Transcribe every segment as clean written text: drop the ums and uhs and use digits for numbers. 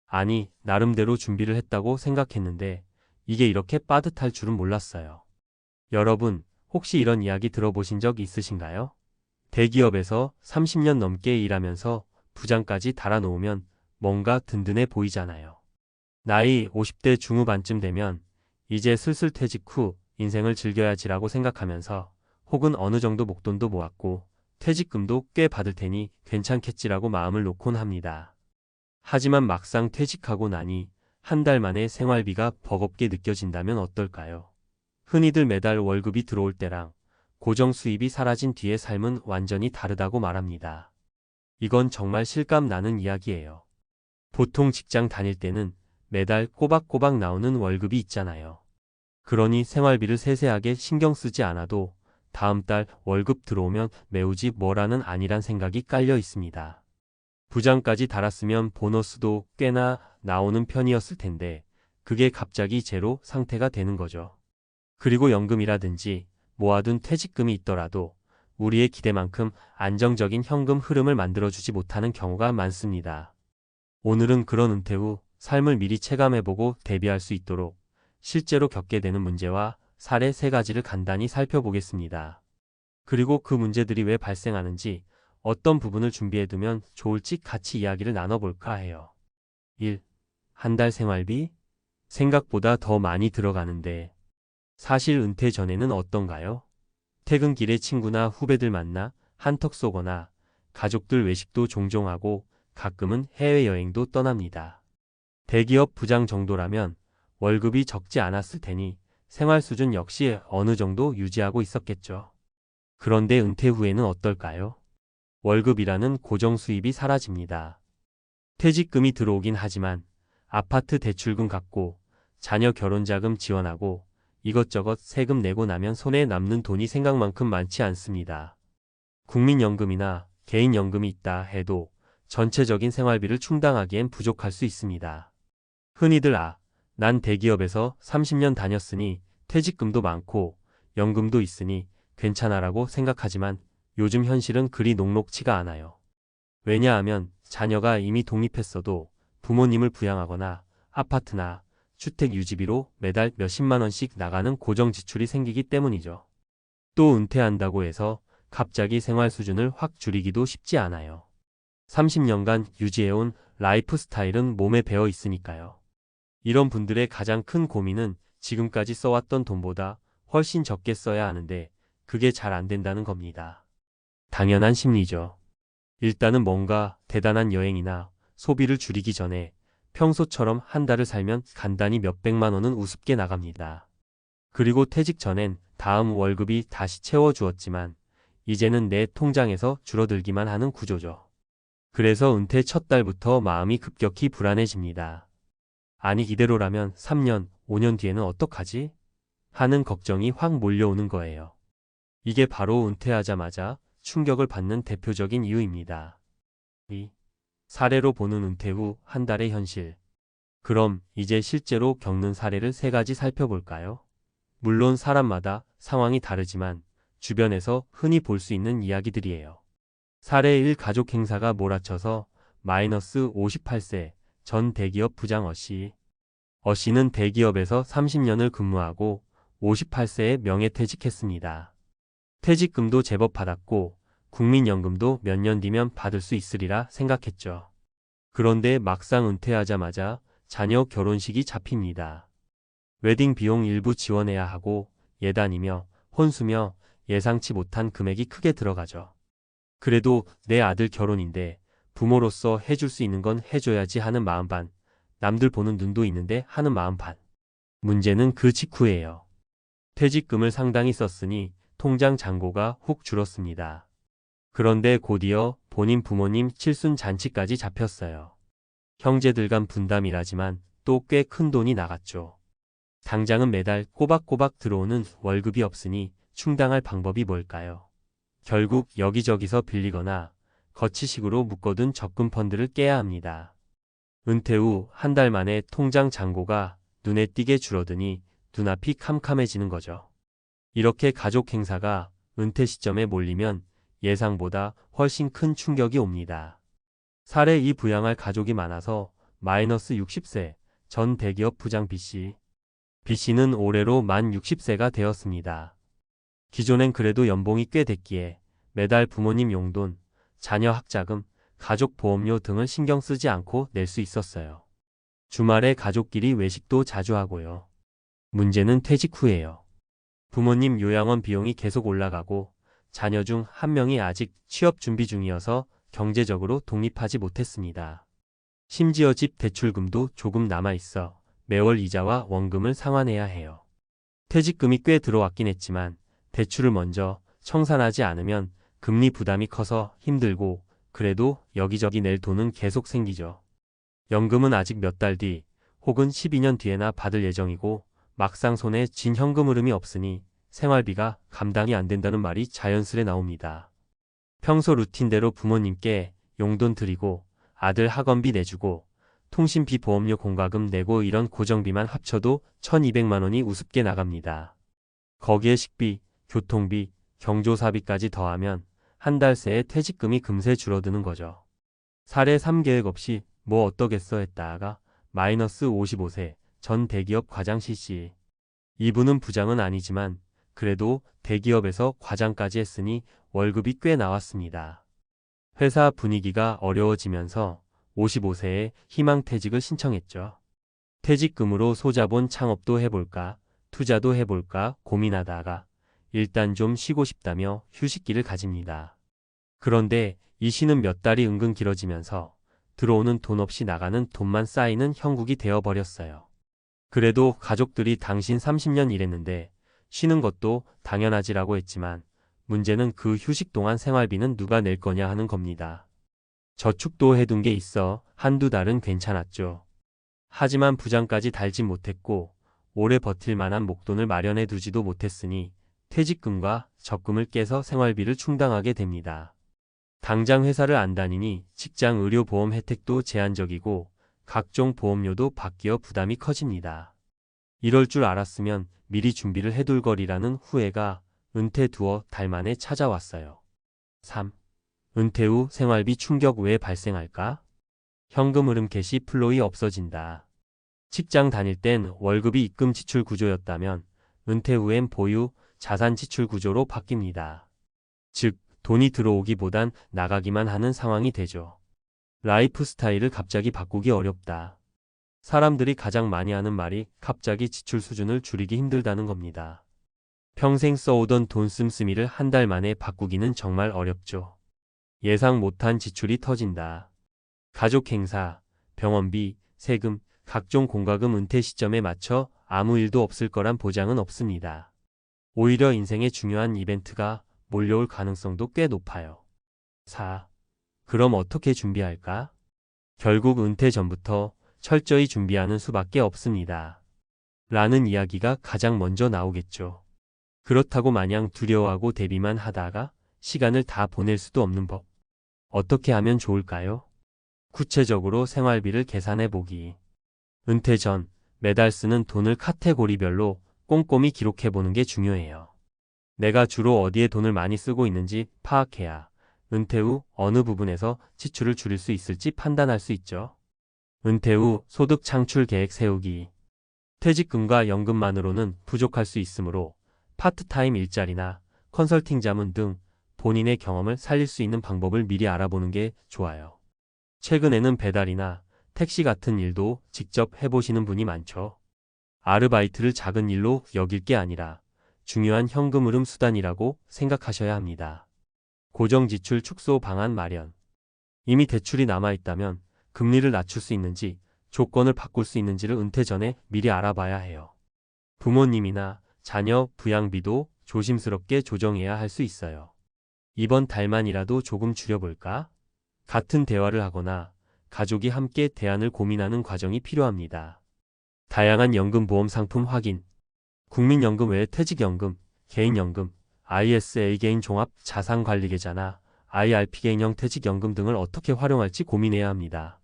아니, 나름대로 준비를 했다고 생각했는데 이게 이렇게 빠듯할 줄은 몰랐어요. 여러분, 혹시 이런 이야기 들어보신 적 있으신가요? 대기업에서 30년 넘게 일하면서 부장까지 달아놓으면 뭔가 든든해 보이잖아요. 나이 50대 중후반쯤 되면 이제 슬슬 퇴직 후 인생을 즐겨야지라고 생각하면서 혹은 어느 정도 목돈도 모았고 퇴직금도 꽤 받을 테니 괜찮겠지라고 마음을 놓곤 합니다. 하지만 막상 퇴직하고 나니 한 달 만에 생활비가 버겁게 느껴진다면 어떨까요? 흔히들 매달 월급이 들어올 때랑 고정 수입이 사라진 뒤의 삶은 완전히 다르다고 말합니다. 이건 정말 실감 나는 이야기예요. 보통 직장 다닐 때는 매달 꼬박꼬박 나오는 월급이 있잖아요. 그러니 생활비를 세세하게 신경 쓰지 않아도 다음 달 월급 들어오면 메우지 뭐라는 아니란 생각이 깔려 있습니다. 부장까지 달았으면 보너스도 꽤나 나오는 편이었을 텐데 그게 갑자기 제로 상태가 되는 거죠. 그리고 연금이라든지 모아둔 퇴직금이 있더라도 우리의 기대만큼 안정적인 현금 흐름을 만들어주지 못하는 경우가 많습니다. 오늘은 그런 은퇴 후 삶을 미리 체감해보고 대비할 수 있도록 실제로 겪게 되는 문제와 사례 3가지를 간단히 살펴보겠습니다. 그리고 그 문제들이 왜 발생하는지 어떤 부분을 준비해두면 좋을지 같이 이야기를 나눠볼까 해요. 1. 한 달 생활비? 생각보다 더 많이 들어가는데 사실 은퇴 전에는 어떤가요? 퇴근길에 친구나 후배들 만나 한턱 쏘거나 가족들 외식도 종종 하고 가끔은 해외여행도 떠납니다. 대기업 부장 정도라면 월급이 적지 않았을 테니 생활 수준 역시 어느 정도 유지하고 있었겠죠. 그런데 은퇴 후에는 어떨까요? 월급이라는 고정 수입이 사라집니다. 퇴직금이 들어오긴 하지만 아파트 대출금 갚고 자녀 결혼자금 지원하고 이것저것 세금 내고 나면 손에 남는 돈이 생각만큼 많지 않습니다. 국민연금이나 개인연금이 있다 해도 전체적인 생활비를 충당하기엔 부족할 수 있습니다. 흔히들 난 대기업에서 30년 다녔으니 퇴직금도 많고 연금도 있으니 괜찮아라고 생각하지만 요즘 현실은 그리 녹록치가 않아요. 왜냐하면 자녀가 이미 독립했어도 부모님을 부양하거나 아파트나 주택 유지비로 매달 몇십만 원씩 나가는 고정 지출이 생기기 때문이죠. 또 은퇴한다고 해서 갑자기 생활 수준을 확 줄이기도 쉽지 않아요. 30년간 유지해온 라이프 스타일은 몸에 배어 있으니까요. 이런 분들의 가장 큰 고민은 지금까지 써왔던 돈보다 훨씬 적게 써야 하는데 그게 잘 안 된다는 겁니다. 당연한 심리죠. 일단은 뭔가 대단한 여행이나 소비를 줄이기 전에 평소처럼 한 달을 살면 간단히 몇백만 원은 우습게 나갑니다. 그리고 퇴직 전엔 다음 월급이 다시 채워주었지만 이제는 내 통장에서 줄어들기만 하는 구조죠. 그래서 은퇴 첫 달부터 마음이 급격히 불안해집니다. 아니 이대로라면 3년, 5년 뒤에는 어떡하지? 하는 걱정이 확 몰려오는 거예요. 이게 바로 은퇴하자마자 충격을 받는 대표적인 이유입니다. 2. 사례로 보는 은퇴 후 한 달의 현실. 그럼 이제 실제로 겪는 사례를 3가지 살펴볼까요? 물론 사람마다 상황이 다르지만 주변에서 흔히 볼 수 있는 이야기들이에요. 사례 1. 가족 행사가 몰아쳐서 마이너스 58세 전 대기업 부장 어씨. 어씨는 대기업에서 30년을 근무하고 58세에 명예퇴직했습니다. 퇴직금도 제법 받았고 국민연금도 몇 년 뒤면 받을 수 있으리라 생각했죠. 그런데 막상 은퇴하자마자 자녀 결혼식이 잡힙니다. 웨딩 비용 일부 지원해야 하고 예단이며 혼수며 예상치 못한 금액이 크게 들어가죠. 그래도 내 아들 결혼인데 부모로서 해줄 수 있는 건 해줘야지 하는 마음 반, 남들 보는 눈도 있는데 하는 마음 반. 문제는 그 직후예요. 퇴직금을 상당히 썼으니 통장 잔고가 훅 줄었습니다. 그런데 곧이어 본인 부모님 칠순 잔치까지 잡혔어요. 형제들 간 분담이라지만 또 꽤 큰 돈이 나갔죠. 당장은 매달 꼬박꼬박 들어오는 월급이 없으니 충당할 방법이 뭘까요? 결국 여기저기서 빌리거나 거치식으로 묶어둔 적금 펀드를 깨야 합니다. 은퇴 후 한 달 만에 통장 잔고가 눈에 띄게 줄어드니 눈앞이 캄캄해지는 거죠. 이렇게 가족 행사가 은퇴 시점에 몰리면 예상보다 훨씬 큰 충격이 옵니다. 사례 2. 부양할 가족이 많아서 마이너스 60세 전 대기업 부장 B씨. B씨는 올해로 만 60세가 되었습니다. 기존엔 그래도 연봉이 꽤 됐기에 매달 부모님 용돈, 자녀 학자금, 가족 보험료 등을 신경 쓰지 않고 낼 수 있었어요. 주말에 가족끼리 외식도 자주 하고요. 문제는 퇴직 후예요. 부모님 요양원 비용이 계속 올라가고 자녀 중 한 명이 아직 취업 준비 중이어서 경제적으로 독립하지 못했습니다. 심지어 집 대출금도 조금 남아있어 매월 이자와 원금을 상환해야 해요. 퇴직금이 꽤 들어왔긴 했지만 대출을 먼저 청산하지 않으면 금리 부담이 커서 힘들고 그래도 여기저기 낼 돈은 계속 생기죠. 연금은 아직 몇 달 뒤 혹은 12년 뒤에나 받을 예정이고 막상 손에 쥔 현금 흐름이 없으니 생활비가 감당이 안 된다는 말이 자연스레 나옵니다. 평소 루틴대로 부모님께 용돈 드리고 아들 학원비 내주고 통신비 보험료 공과금 내고 이런 고정비만 합쳐도 1200만 원이 우습게 나갑니다. 거기에 식비, 교통비, 경조사비까지 더하면 한 달 새에 퇴직금이 금세 줄어드는 거죠. 사례 3계획 없이 뭐 어떠겠어 했다가 마이너스 55세 전 대기업 과장 C씨. 이분은 부장은 아니지만 그래도 대기업에서 과장까지 했으니 월급이 꽤 나왔습니다. 회사 분위기가 어려워지면서 55세에 희망퇴직을 신청했죠. 퇴직금으로 소자본 창업도 해볼까, 투자도 해볼까 고민하다가 일단 좀 쉬고 싶다며 휴식기를 가집니다. 그런데 이 쉬는 몇 달이 은근 길어지면서 들어오는 돈 없이 나가는 돈만 쌓이는 형국이 되어버렸어요. 그래도 가족들이 당신 30년 일했는데 쉬는 것도 당연하지라고 했지만 문제는 그 휴식 동안 생활비는 누가 낼 거냐 하는 겁니다. 저축도 해둔 게 있어 한두 달은 괜찮았죠. 하지만 부장까지 달진 못했고 오래 버틸 만한 목돈을 마련해 두지도 못했으니 퇴직금과 적금을 깨서 생활비를 충당하게 됩니다. 당장 회사를 안 다니니 직장 의료보험 혜택도 제한적이고 각종 보험료도 바뀌어 부담이 커집니다. 이럴 줄 알았으면 미리 준비를 해둘 거리라는 후회가 은퇴 두어 달 만에 찾아왔어요. 3. 은퇴 후 생활비 충격 왜 발생할까? 현금 흐름 캐시 플로이 없어진다. 직장 다닐 땐 월급이 입금 지출 구조였다면 은퇴 후엔 보유, 자산 지출 구조로 바뀝니다. 즉, 돈이 들어오기보단 나가기만 하는 상황이 되죠. 라이프 스타일을 갑자기 바꾸기 어렵다. 사람들이 가장 많이 하는 말이 갑자기 지출 수준을 줄이기 힘들다는 겁니다. 평생 써오던 돈 씀씀이를 한 달 만에 바꾸기는 정말 어렵죠. 예상 못한 지출이 터진다. 가족 행사, 병원비, 세금, 각종 공과금 은퇴 시점에 맞춰 아무 일도 없을 거란 보장은 없습니다. 오히려 인생의 중요한 이벤트가 몰려올 가능성도 꽤 높아요. 4. 그럼 어떻게 준비할까? 결국 은퇴 전부터 철저히 준비하는 수밖에 없습니다. 라는 이야기가 가장 먼저 나오겠죠. 그렇다고 마냥 두려워하고 대비만 하다가 시간을 다 보낼 수도 없는 법. 어떻게 하면 좋을까요? 구체적으로 생활비를 계산해 보기. 은퇴 전 매달 쓰는 돈을 카테고리별로 꼼꼼히 기록해 보는 게 중요해요. 내가 주로 어디에 돈을 많이 쓰고 있는지 파악해야 은퇴 후 어느 부분에서 지출을 줄일 수 있을지 판단할 수 있죠. 은퇴 후 소득 창출 계획 세우기. 퇴직금과 연금만으로는 부족할 수 있으므로 파트타임 일자리나 컨설팅 자문 등 본인의 경험을 살릴 수 있는 방법을 미리 알아보는 게 좋아요. 최근에는 배달이나 택시 같은 일도 직접 해보시는 분이 많죠. 아르바이트를 작은 일로 여길 게 아니라 중요한 현금 흐름 수단이라고 생각하셔야 합니다. 고정지출 축소 방안 마련. 이미 대출이 남아있다면 금리를 낮출 수 있는지 조건을 바꿀 수 있는지를 은퇴 전에 미리 알아봐야 해요. 부모님이나 자녀 부양비도 조심스럽게 조정해야 할 수 있어요. 이번 달만이라도 조금 줄여볼까? 같은 대화를 하거나 가족이 함께 대안을 고민하는 과정이 필요합니다. 다양한 연금보험 상품 확인. 국민연금 외에 퇴직연금, 개인연금, ISA 개인 종합 자산관리계좌나 IRP 개인형 퇴직연금 등을 어떻게 활용할지 고민해야 합니다.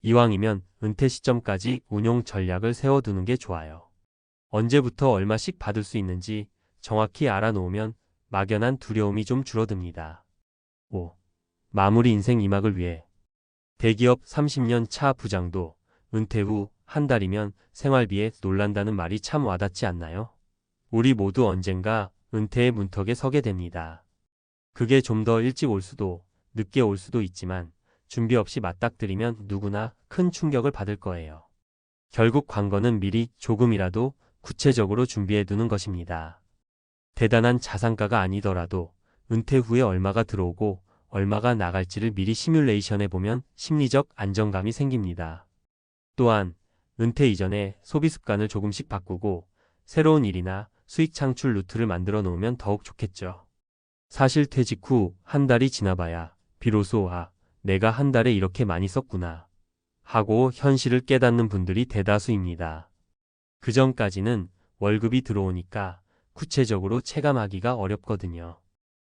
이왕이면 은퇴 시점까지 운용 전략을 세워두는 게 좋아요. 언제부터 얼마씩 받을 수 있는지 정확히 알아놓으면 막연한 두려움이 좀 줄어듭니다. 5. 마무리 인생 2막을 위해 대기업 30년 차 부장도 은퇴 후 한 달이면 생활비에 놀란다는 말이 참 와닿지 않나요? 우리 모두 언젠가 은퇴의 문턱에 서게 됩니다. 그게 좀 더 일찍 올 수도 늦게 올 수도 있지만 준비 없이 맞닥뜨리면 누구나 큰 충격을 받을 거예요. 결국 관건은 미리 조금이라도 구체적으로 준비해 두는 것입니다. 대단한 자산가가 아니더라도 은퇴 후에 얼마가 들어오고 얼마가 나갈지를 미리 시뮬레이션해 보면 심리적 안정감이 생깁니다. 또한 은퇴 이전에 소비 습관을 조금씩 바꾸고 새로운 일이나 수익 창출 루트를 만들어 놓으면 더욱 좋겠죠. 사실 퇴직 후 한 달이 지나봐야 비로소 내가 한 달에 이렇게 많이 썼구나 하고 현실을 깨닫는 분들이 대다수입니다. 그전까지는 월급이 들어오니까 구체적으로 체감하기가 어렵거든요.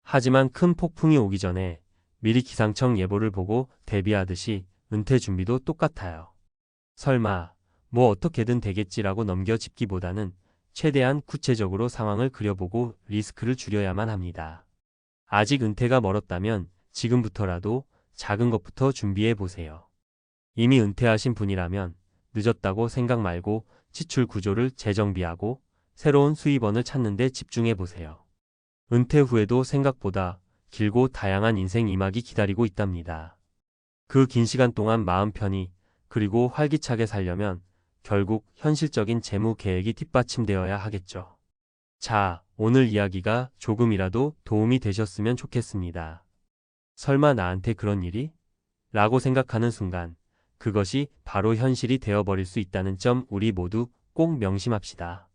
하지만 큰 폭풍이 오기 전에 미리 기상청 예보를 보고 대비하듯이 은퇴 준비도 똑같아요. 설마 뭐 어떻게든 되겠지라고 넘겨짚기보다는 최대한 구체적으로 상황을 그려보고 리스크를 줄여야만 합니다. 아직 은퇴가 멀었다면 지금부터라도 작은 것부터 준비해 보세요. 이미 은퇴하신 분이라면 늦었다고 생각 말고 지출 구조를 재정비하고 새로운 수입원을 찾는 데 집중해 보세요. 은퇴 후에도 생각보다 길고 다양한 인생 이막이 기다리고 있답니다. 그 긴 시간 동안 마음 편히 그리고 활기차게 살려면 결국 현실적인 재무 계획이 뒷받침되어야 하겠죠. 자, 오늘 이야기가 조금이라도 도움이 되셨으면 좋겠습니다. 설마 나한테 그런 일이? 라고 생각하는 순간 그것이 바로 현실이 되어버릴 수 있다는 점 우리 모두 꼭 명심합시다.